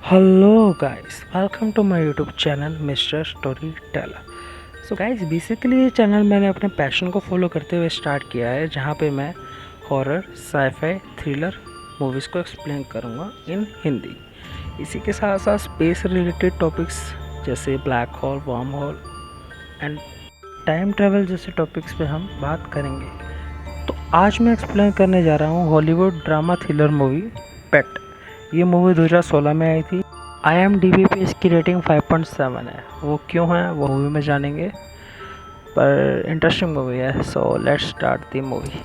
Hello guys, welcome to my YouTube channel Mr. Storyteller। So guys basically ये channel मैंने अपने passion को follow करते हुए स्टार्ट किया है, जहाँ पे मैं हॉरर, साईफाई, थ्रिलर मूवीज़ को एक्सप्लेन करूँगा इन हिंदी। इसी के साथ साथ स्पेस रिलेटेड टॉपिक्स जैसे black hole, wormhole and time travel जैसे टॉपिक्स पे हम बात करेंगे। तो आज मैं एक्सप्लेन करने जा रहा हूँ हॉलीवुड ड्रामा थ्रिलर मूवी पेट। ये मूवी 2016 में आई थी। IMDb पे इसकी रेटिंग 5.7 है। वो क्यों है वो मूवी में जानेंगे, पर इंटरेस्टिंग मूवी है। So let's start the movie.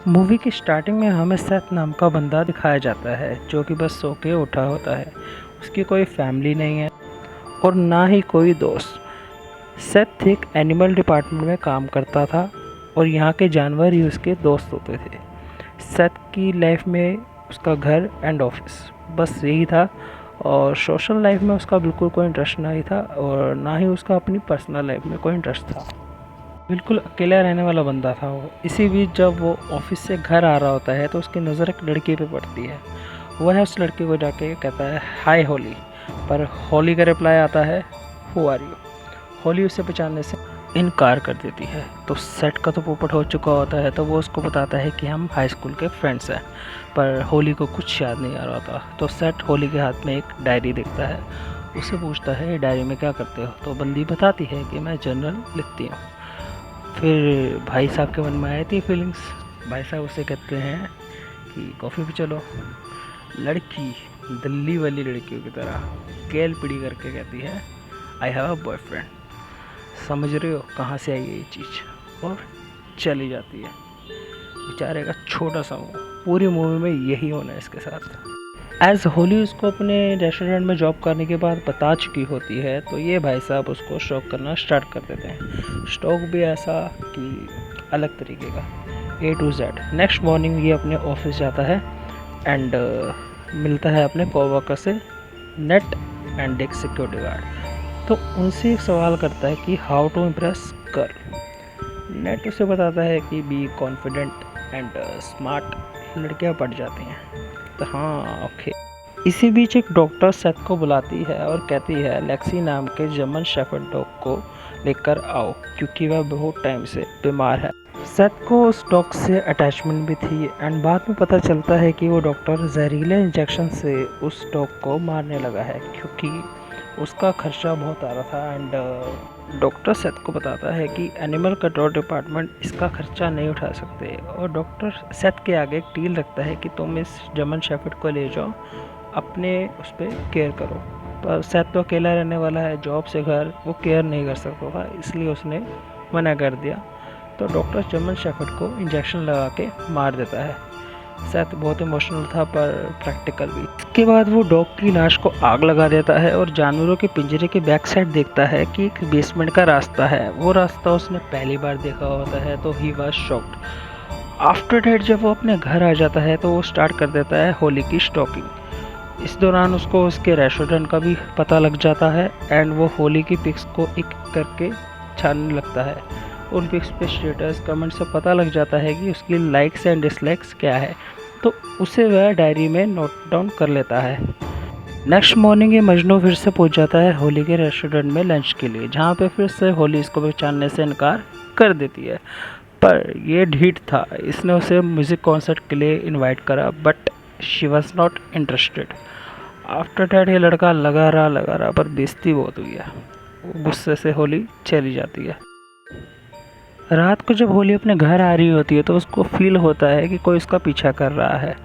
Movie की स्टार्टिंग में हमें सेथ नाम का बंदा दिखाया जाता है, जो कि बस सो के उठा होता है। उसकी कोई फैमिली नहीं है और ना ही कोई दोस्त। सेथ एक एनिमल डिपार्टमेंट में काम करता था और यहाँ के जानवर ही उसके दोस्त होते थे। सेथ की लाइफ में उसका घर एंड ऑफिस बस यही था, और सोशल लाइफ में उसका बिल्कुल कोई इंटरेस्ट नहीं था और ना ही उसका अपनी पर्सनल लाइफ में कोई इंटरेस्ट था। बिल्कुल अकेला रहने वाला बंदा था वो। इसी बीच जब वो ऑफिस से घर आ रहा होता है तो उसकी नज़र एक लड़की पे पड़ती है। वह उस लड़की को जाके कहता है हाय होली, पर होली का रिप्लाई आता है हु आर यू। होली उसे पहचानने से इनकार कर देती है। तो सेट का तो पोपट हो चुका होता है, तो वो उसको बताता है कि हम हाई स्कूल के फ्रेंड्स हैं। पर होली को कुछ याद नहीं आ रहा था। तो सेट होली के हाथ में एक डायरी देखता है। उससे पूछता है डायरी में क्या करते हो। तो बंदी बताती है कि मैं जर्नल लिखती हूँ। फिर भाई साहब के मन में आई थी फीलिंग्स। भाई साहब उसे कहते हैं कि कॉफ़ी पे चलो। लड़की दिल्ली वाली लड़कियों की तरह केल पीड़ी करके कहती है आई हैव अ बॉयफ्रेंड। समझ रहे हो कहाँ से आई है ये चीज़, और चली जाती है। बेचारे का छोटा सा मुँह। पूरी मूवी में यही होना है इसके साथ। एज होली उसको अपने रेस्टोरेंट में जॉब करने के बाद बता चुकी होती है, तो ये भाई साहब उसको स्टॉक करना स्टार्ट कर देते हैं। स्टॉक भी ऐसा कि अलग तरीके का, A to Z। Next morning ये अपने ऑफिस जाता है एंड मिलता है अपने कोवर्कर से, नेट एंड एक सिक्योरिटी गार्ड। तो उनसे एक सवाल करता है कि how to impress girl. Nate उसे बताता है कि बी कॉन्फिडेंट एंड स्मार्ट, लड़कियां पढ़ जाती हैं। तो हाँ ओके। इसी बीच एक डॉक्टर सेथ को बुलाती है और कहती है लेक्सी नाम के जर्मन शेफर्ड डॉग को लेकर आओ, क्योंकि वह बहुत टाइम से बीमार है। सेथ को उस डॉग से अटैचमेंट भी थी एंड बाद में पता चलता है कि वो डॉक्टर जहरीले इंजेक्शन से उस डॉग को मारने लगा है, क्योंकि उसका खर्चा बहुत आ रहा था। एंड डॉक्टर सेथ को बताता है कि एनिमल कंट्रोल डिपार्टमेंट इसका खर्चा नहीं उठा सकते, और डॉक्टर सेथ के आगे एक डील रखता है कि तुम इस जर्मन शेफर्ड को ले जाओ, अपने उस पर केयर करो। पर सेथ तो अकेला रहने वाला है, जॉब से घर, वो केयर नहीं कर सकता था, इसलिए उसने मना कर दिया। तो डॉक्टर जर्मन शेफर्ड को इंजेक्शन लगा के मार देता है। सेथ बहुत इमोशनल था पर प्रैक्टिकल भी। इसके बाद वो डॉग की लाश को आग लगा देता है और जानवरों के पिंजरे के बैक साइड देखता है कि एक बेसमेंट का रास्ता है। वो रास्ता उसने पहली बार देखा होता है, तो he was shocked. After date जब वो अपने घर आ जाता है तो वो स्टार्ट कर देता है होली की स्टॉकिंग। इस दौरान उसको उसके रेस्टोरेंट का भी पता लग जाता है एंड वो होली की पिक्स को एक करके छानने लगता है। उन पिक्स पे स्टेटस कमेंट से पता लग जाता है कि उसकी लाइक्स एंड डिसलाइक्स क्या है, तो उसे वह डायरी में नोट डाउन कर लेता है। नेक्स्ट मॉर्निंग ये मजनू फिर से पहुंच जाता है होली के रेस्टोरेंट में लंच के लिए, जहां पे फिर से होली इसको पहचानने से इनकार कर देती है। पर ये ढीठ था, इसने उसे म्यूज़िक कॉन्सर्ट के लिए इनवाइट करा, but she was not interested. After that ये लड़का लगा रहा पर बेइज्जती बहुत हुई है। वो गुस्से से होली चली जाती है। रात को जब होली अपने घर आ रही होती है तो उसको फील होता है कि कोई उसका पीछा कर रहा है।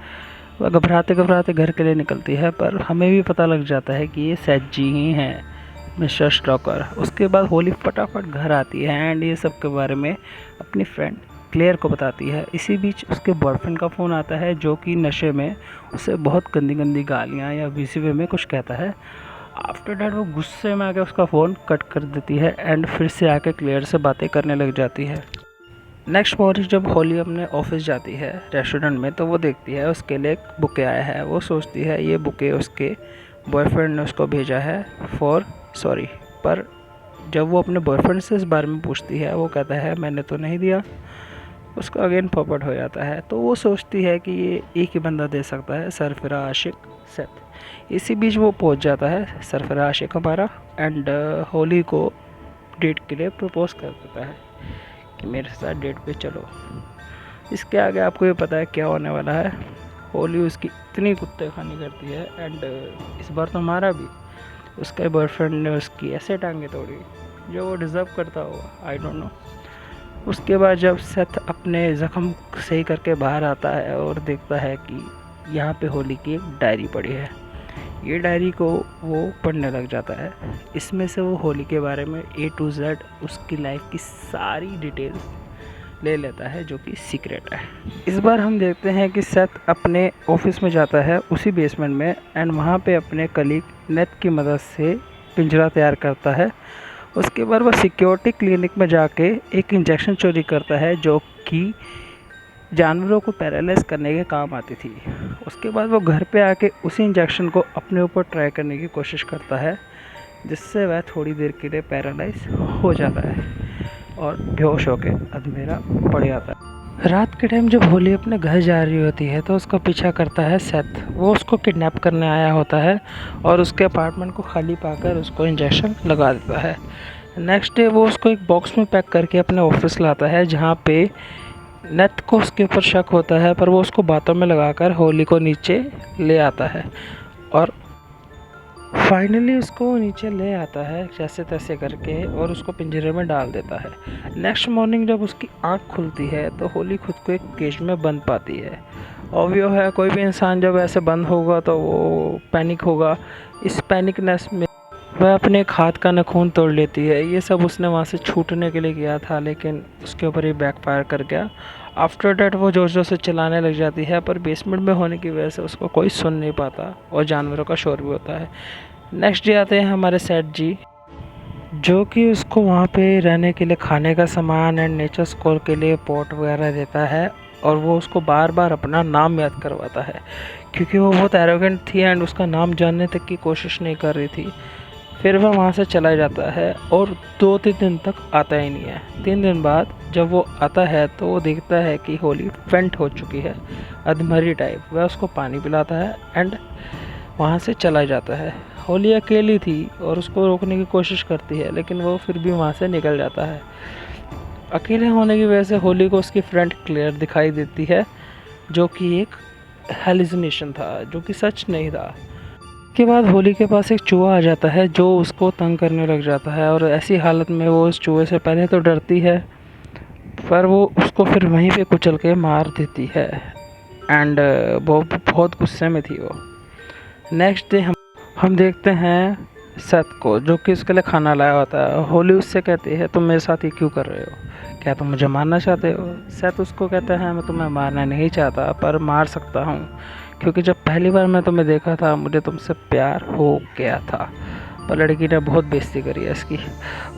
वह घबराते घबराते घर के लिए निकलती है, पर हमें भी पता लग जाता है कि ये सेथ जी ही हैं, मिस्टर स्टॉकर। उसके बाद होली फटाफट घर आती है एंड ये सब के बारे में अपनी फ्रेंड क्लेयर को बताती है। इसी बीच उसके बॉयफ्रेंड का फ़ोन आता है, जो कि नशे में उसे बहुत गंदी गंदी गालियाँ या बीसी वे में कुछ कहता है। आफ्टर डैट वो गुस्से में आके उसका फ़ोन कट कर देती है एंड फिर से आके क्लियर से बातें करने लग जाती है। नेक्स्ट मॉर्निंग जब होली अपने ऑफिस जाती है रेस्टोरेंट में, तो वो देखती है उसके लिए एक बुके आया है। वो सोचती है ये बुके उसके बॉयफ्रेंड ने उसको भेजा है फॉर सॉरी। पर जब वो अपने बॉयफ्रेंड से इस बारे में पूछती है, वो कहता है मैंने तो नहीं दिया। उसको अगेन पॉपट हो जाता है। तो वो सोचती है कि ये एक ही बंदा दे सकता है, सरफराज आशिक सेथ। इसी बीच वो पहुंच जाता है सरफराज आशिक हमारा, एंड होली को डेट के लिए प्रपोज कर देता है कि मेरे साथ डेट पे चलो। इसके आगे आपको ये पता है क्या होने वाला है। होली उसकी इतनी कुत्ते खानी करती है, एंड इस बार तो हमारा भी, उसके बॉयफ्रेंड ने उसकी ऐसे टांगे तोड़ी जो वो डिज़र्व करता होगा, आई डोंट नो। उसके बाद जब सेथ अपने ज़ख्म सही करके बाहर आता है और देखता है कि यहाँ पे होली की एक डायरी पड़ी है, ये डायरी को वो पढ़ने लग जाता है। इसमें से वो होली के बारे में A to Z उसकी लाइफ की सारी डिटेल्स ले लेता है जो कि सीक्रेट है। इस बार हम देखते हैं कि सेथ अपने ऑफिस में जाता है उसी बेसमेंट में, एंड वहाँ पे अपने कलीग नेथ की मदद से पिंजरा तैयार करता है। उसके बाद वह सिक्योरिटी क्लिनिक में जाके एक इंजेक्शन चोरी करता है जो कि जानवरों को पैरालाइज करने के काम आती थी। उसके बाद वो घर पे आके उसी इंजेक्शन को अपने ऊपर ट्राई करने की कोशिश करता है, जिससे वह थोड़ी देर के लिए पैरालाइज हो जाता है और बेहोश होकर अधमेरा पड़ जाता है। रात के टाइम जब होली अपने घर जा रही होती है तो उसका पीछा करता है सेथ। वो उसको किडनैप करने आया होता है और उसके अपार्टमेंट को खाली पाकर उसको इंजेक्शन लगा देता है। नेक्स्ट डे वो उसको एक बॉक्स में पैक करके अपने ऑफिस लाता है, जहाँ पे नेथ को उसके ऊपर शक होता है, पर वो उसको बातों में लगाकर होली को नीचे ले आता है और फाइनली उसको नीचे ले आता है जैसे तैसे करके और उसको पिंजरे में डाल देता है। नेक्स्ट मॉर्निंग जब उसकी आंख खुलती है तो होली खुद को एक केज में बंद पाती है। ऑब्वियो है, कोई भी इंसान जब ऐसे बंद होगा तो वो पैनिक होगा। इस पैनिकनेस में वह अपने एक हाथ का नाखून तोड़ लेती है। ये सब उसने वहाँ से छूटने के लिए किया था, लेकिन उसके ऊपर ही बैकफायर कर गया। आफ्टर डैट वो जोर जोर से चलाने लग जाती है, पर बेसमेंट में होने की वजह से उसको कोई सुन नहीं पाता और जानवरों का शोर भी होता है। नेक्स्ट डे आते हैं हमारे सेठ जी, जो कि उसको वहाँ पे रहने के लिए खाने का सामान एंड नेचर स्कोर के लिए पॉट वगैरह देता है, और वो उसको बार बार अपना नाम याद करवाता है क्योंकि वो बहुत एरोगेंट थी एंड उसका नाम जानने तक की कोशिश नहीं कर रही थी। फिर वह वहाँ से चला जाता है और 2-3 दिन तक आता ही नहीं है। 3 दिन बाद जब वो आता है तो वो देखता है कि होली फेंट हो चुकी है, अधमरी टाइप। वह उसको पानी पिलाता है एंड वहाँ से चला जाता है। होली अकेली थी और उसको रोकने की कोशिश करती है, लेकिन वो फिर भी वहाँ से निकल जाता है। अकेले होने की वजह से होली को उसकी फ्रेंड क्लेयर दिखाई देती है, जो कि एक हेलुसिनेशन था, जो कि सच नहीं था। के बाद होली के पास एक चूहा आ जाता है जो उसको तंग करने लग जाता है, और ऐसी हालत में वो उस चूहे से पहले तो डरती है, पर वो उसको फिर वहीं पे कुचल के मार देती है। एंड वो बहुत गुस्से में थी वो। नेक्स्ट डे हम देखते हैं सेथ को, जो कि उसके लिए खाना लाया होता है। होली उससे कहती है तुम मेरे साथ ये क्यों कर रहे हो, क्या तुम मुझे मारना चाहते हो? सेथ उसको कहता है मैं तुम्हें मारना नहीं चाहता, पर मार सकता हूँ, क्योंकि जब पहली बार मैं तुम्हें देखा था मुझे तुमसे प्यार हो गया था। पर लड़की ने बहुत बेइज्जती करी है इसकी।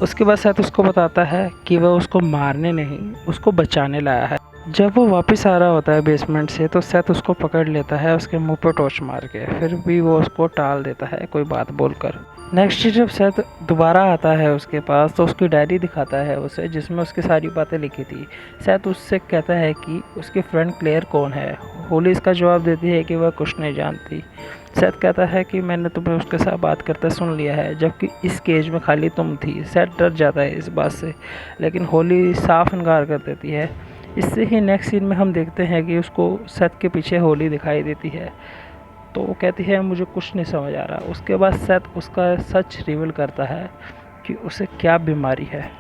उसके बाद सेथ उसको बताता है कि वह उसको मारने नहीं, उसको बचाने लाया है। जब वो वापस आ रहा होता है बेसमेंट से तो सेथ उसको पकड़ लेता है उसके मुंह पर टॉर्च मार के, फिर भी वो उसको टाल देता है कोई बात बोलकर। नेक्स्ट जब सेथ दोबारा आता है उसके पास तो उसकी डायरी दिखाता है उसे, जिसमें उसकी सारी बातें लिखी थी। सेथ उससे कहता है कि उसकी फ्रेंड क्लेयर कौन है। होली इसका जवाब देती है कि वह कुछ नहीं जानती। सेथ कहता है कि मैंने तुम्हें उसके साथ बात करते सुन लिया है, जबकि इस केज में खाली तुम थी। सेथ डर जाता है इस बात से, लेकिन होली साफ इनकार कर देती है। इससे ही नेक्स्ट सीन में हम देखते हैं कि उसको सेथ के पीछे होली दिखाई देती है, तो वो कहती है मुझे कुछ नहीं समझ आ रहा। उसके बाद सेथ उसका सच रिवील करता है कि उसे क्या बीमारी है।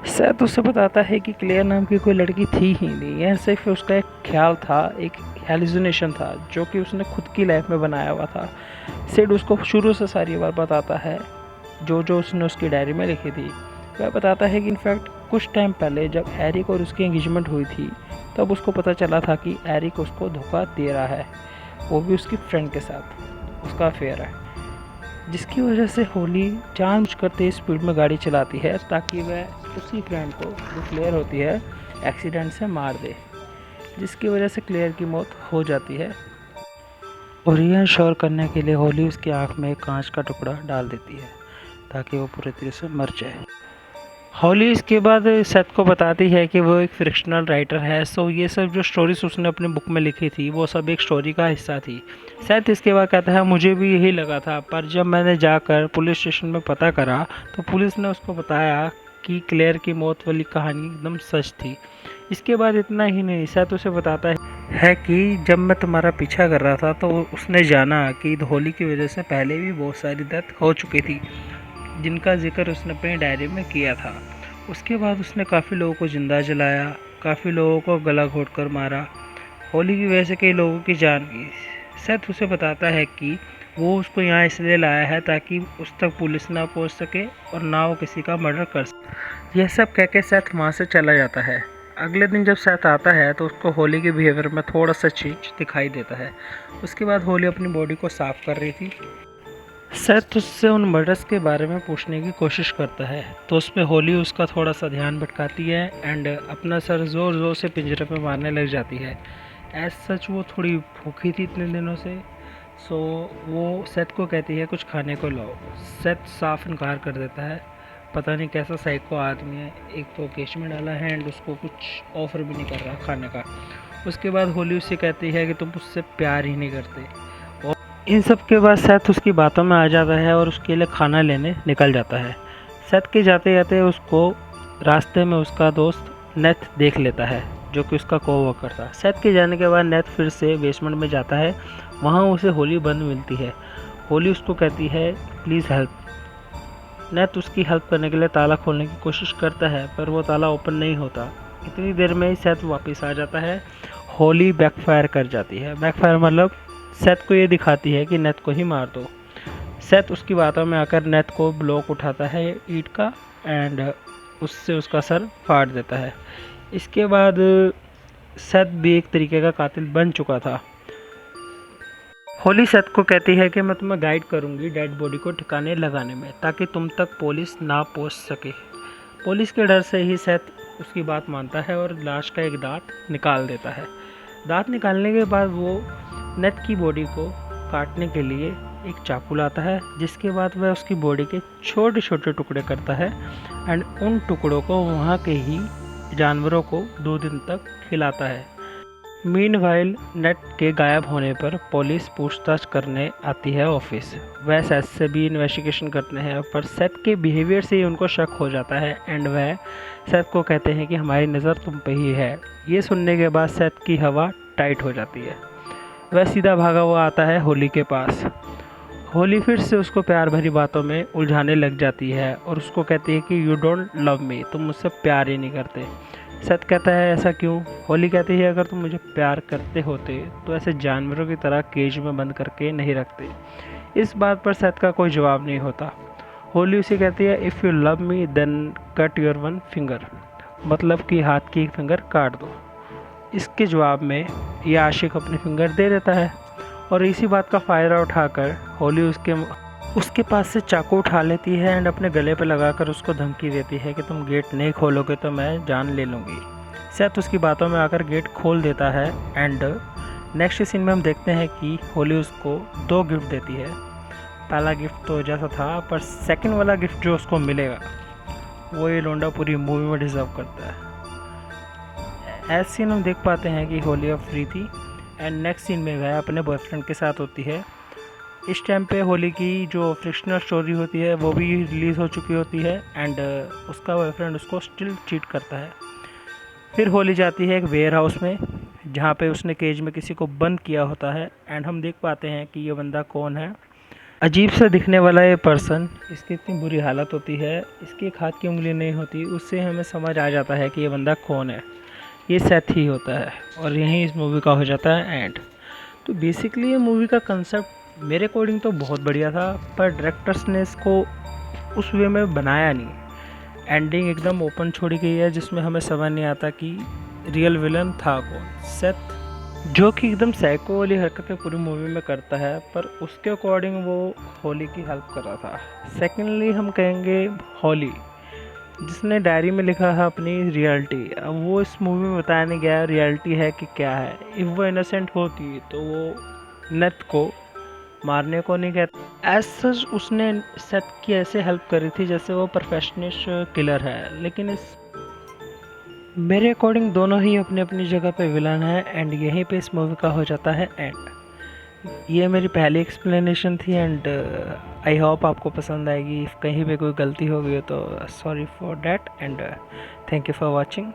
सेथ उसे बताता है कि क्लेयर नाम की कोई लड़की थी ही नहीं, यह सिर्फ उसका एक ख्याल था, एक हेलुसिनेशन था जो कि उसने खुद की लाइफ में बनाया हुआ था। सेड उसको शुरू से सारी बात बताता है जो जो उसने उसकी डायरी में लिखी थी। वह बताता है कि इनफैक्ट कुछ टाइम पहले जब एरिक और उसकी एंगेजमेंट हुई थी तब उसको पता चला था कि एरिक उसको धोखा दे रहा है, वो भी उसकी फ्रेंड के साथ, उसका अफेयर है। जिसकी वजह से होली जानबूझकर तेज स्पीड में गाड़ी चलाती है ताकि वह उसी फ्रेंड को जो क्लेयर होती है एक्सीडेंट से मार दे, जिसकी वजह से क्लेयर की मौत हो जाती है। और यह इंश्योर करने के लिए होली उसकी आंख में एक कांच का टुकड़ा डाल देती है ताकि वो पूरे तरह से मर जाए। होली इसके बाद सेथ को बताती है कि वो एक फिक्शनल राइटर है। सो ये सब जो स्टोरीज उसने अपने बुक में लिखी थी वो सब एक स्टोरी का हिस्सा थी। सेथ इसके बाद कहता है मुझे भी यही लगा था, पर जब मैंने जाकर पुलिस स्टेशन में पता करा तो पुलिस ने उसको बताया कि क्लेयर की मौत वाली कहानी एकदम सच थी। इसके बाद इतना ही नहीं, सेथ उसे बताता है कि जब मैं तुम्हारा पीछा कर रहा था तो उसने जाना कि होली की वजह से पहले भी बहुत सारी डेथ हो चुकी थी, जिनका जिक्र उसने अपनी डायरी में किया था। उसके बाद उसने काफ़ी लोगों को जिंदा जलाया, काफ़ी लोगों को गला घोट कर मारा। होली की वजह से कई लोगों की जान गई। सेथ उसे बताता है कि वो उसको यहाँ इसलिए लाया है ताकि उस तक पुलिस ना पहुँच सके और ना वो किसी का मर्डर कर सके। यह सब कह के सेथ वहाँ से चला जाता है। अगले दिन जब सेथ आता है तो उसको होली के बिहेवियर में थोड़ा सा चेंज दिखाई देता है। उसके बाद होली अपनी बॉडी को साफ़ कर रही थी। सेथ उससे उन मर्डर्स के बारे में पूछने की कोशिश करता है तो उस पर होली उसका थोड़ा सा ध्यान भटकाती है एंड अपना सर ज़ोर ज़ोर से पिंजरे पे मारने लग जाती है। एज सच वो थोड़ी भूखी थी इतने दिनों से। सो वो सेथ को कहती है कुछ खाने को लाओ। सेथ साफ इनकार कर देता है। पता नहीं कैसा साइको आदमी है, एक तो केश में डाला है एंड उसको कुछ ऑफर भी नहीं कर रहा खाने का। उसके बाद होली उससे कहती है कि तुम मुझसे प्यार ही नहीं करते। और इन सब के बाद सेथ उसकी बातों में आ जाता है और उसके लिए खाना लेने निकल जाता है। सेथ के जाते जाते उसको रास्ते में उसका दोस्त नेथ देख लेता है, जो कि उसका कोवर्कर था। सेथ के जाने के बाद नेथ फिर से बेसमेंट में जाता है। वहाँ उसे होली बंद मिलती है। होली उसको कहती है प्लीज़ हेल्प। नेथ उसकी हेल्प करने के लिए ताला खोलने की कोशिश करता है पर वो ताला ओपन नहीं होता। इतनी देर में ही सेथ वापस आ जाता है। होली बैकफायर कर जाती है। बैकफायर मतलब सेथ को ये दिखाती है कि नेथ को ही मार दो। सेथ उसकी बातों में आकर नेथ को ब्लॉक उठाता है ईंट का एंड उससे उसका सर फाड़ देता है। इसके बाद सेथ भी एक तरीके का कातिल बन चुका था। होली सेथ को कहती है कि मैं तुम्हें गाइड करूंगी डेड बॉडी को ठिकाने लगाने में ताकि तुम तक पुलिस ना पहुंच सके। पुलिस के डर से ही सेथ उसकी बात मानता है और लाश का एक दांत निकाल देता है। दांत निकालने के बाद वो नेथ की बॉडी को काटने के लिए एक चाकू लाता है, जिसके बाद वह उसकी बॉडी के छोटे छोटे टुकड़े करता है एंड उन टुकड़ों को वहाँ के ही जानवरों को 2 दिन तक खिलाता है। मीनवाइल नेट के गायब होने पर पुलिस पूछताछ करने आती है ऑफिस। वह सेथ से भी इन्वेस्टिगेशन करते हैं पर सेथ के बिहेवियर से ही उनको शक हो जाता है एंड वह सेथ को कहते हैं कि हमारी नज़र तुम पे ही है। ये सुनने के बाद सेथ की हवा टाइट हो जाती है। वह सीधा भागा हुआ आता है होली के पास। होली फिर से उसको प्यार भरी बातों में उलझाने लग जाती है और उसको कहती है कि यू डोंट लव मी, तुम मुझसे प्यार ही नहीं करते। सेथ कहता है ऐसा क्यों? होली कहती है अगर तुम मुझे प्यार करते होते तो ऐसे जानवरों की तरह केज में बंद करके नहीं रखते। इस बात पर सेथ का कोई जवाब नहीं होता। होली उसे कहती है if you love me then cut your 1 finger, मतलब कि हाथ की 1 फिंगर काट दो। इसके जवाब में ये आशिक अपनी फिंगर दे देता है और इसी बात का फ़ायदा उठाकर होली उसके पास से चाकू उठा लेती है एंड अपने गले पे लगाकर उसको धमकी देती है कि तुम गेट नहीं खोलोगे तो मैं जान ले लूँगी। सेथ उसकी बातों में आकर गेट खोल देता है एंड नेक्स्ट सीन में हम देखते हैं कि होली उसको 2 गिफ्ट देती है। पहला गिफ्ट तो जैसा था, पर सेकंड वाला गिफ्ट जो उसको मिलेगा वो ये लोंडा पूरी मूवी में डिज़र्व करता है। ऐसे सीन हम देख पाते हैं कि होली अब फ्री थी एंड नेक्स्ट सीन में वह अपने बॉयफ्रेंड के साथ होती है। इस टाइम पे होली की जो फिक्शनल स्टोरी होती है वो भी रिलीज़ हो चुकी होती है एंड उसका बॉयफ्रेंड उसको स्टिल चीट करता है। फिर होली जाती है एक वेयर हाउस में जहाँ पे उसने केज में किसी को बंद किया होता है एंड हम देख पाते हैं कि ये बंदा कौन है। अजीब सा दिखने वाला ये पर्सन, इसकी इतनी बुरी हालत होती है, इसकी एक हाथ की उंगली नहीं होती, उससे हमें समझ आ जाता है कि ये बंदा कौन है। ये सेथ ही होता है और यहीं इस मूवी का हो जाता है एंड। तो बेसिकली ये मूवी का कंसेप्ट मेरे अकॉर्डिंग तो बहुत बढ़िया था, पर डायरेक्टर्स ने इसको उस वे में बनाया नहीं। एंडिंग एकदम ओपन छोड़ी गई है जिसमें हमें समझ नहीं आता कि रियल विलन था कौन। सेथ जो कि एकदम साइको वाली हरकतें पूरी मूवी में करता है, पर उसके अकॉर्डिंग वो होली की हेल्प कर रहा था। सेकेंडली हम कहेंगे होली जिसने डायरी में लिखा है अपनी रियलिटी। अब वो इस मूवी में बताया नहीं गया रियलिटी है कि क्या है। इफ़ वो इनोसेंट होती तो वो नेथ को मारने को नहीं कहता। एज सच उसने सेथ की ऐसे हेल्प करी थी जैसे वो परफेक्शनिस्ट किलर है, लेकिन इस मेरे अकॉर्डिंग दोनों ही अपनी अपनी जगह पे विलन है एंड यहीं पे इस मूवी का हो जाता है एंड। ये मेरी पहली एक्सप्लेनेशन थी एंड आई होप आपको पसंद आएगी। कहीं पे कोई गलती हो गई हो तो sorry for that and thank you for watching.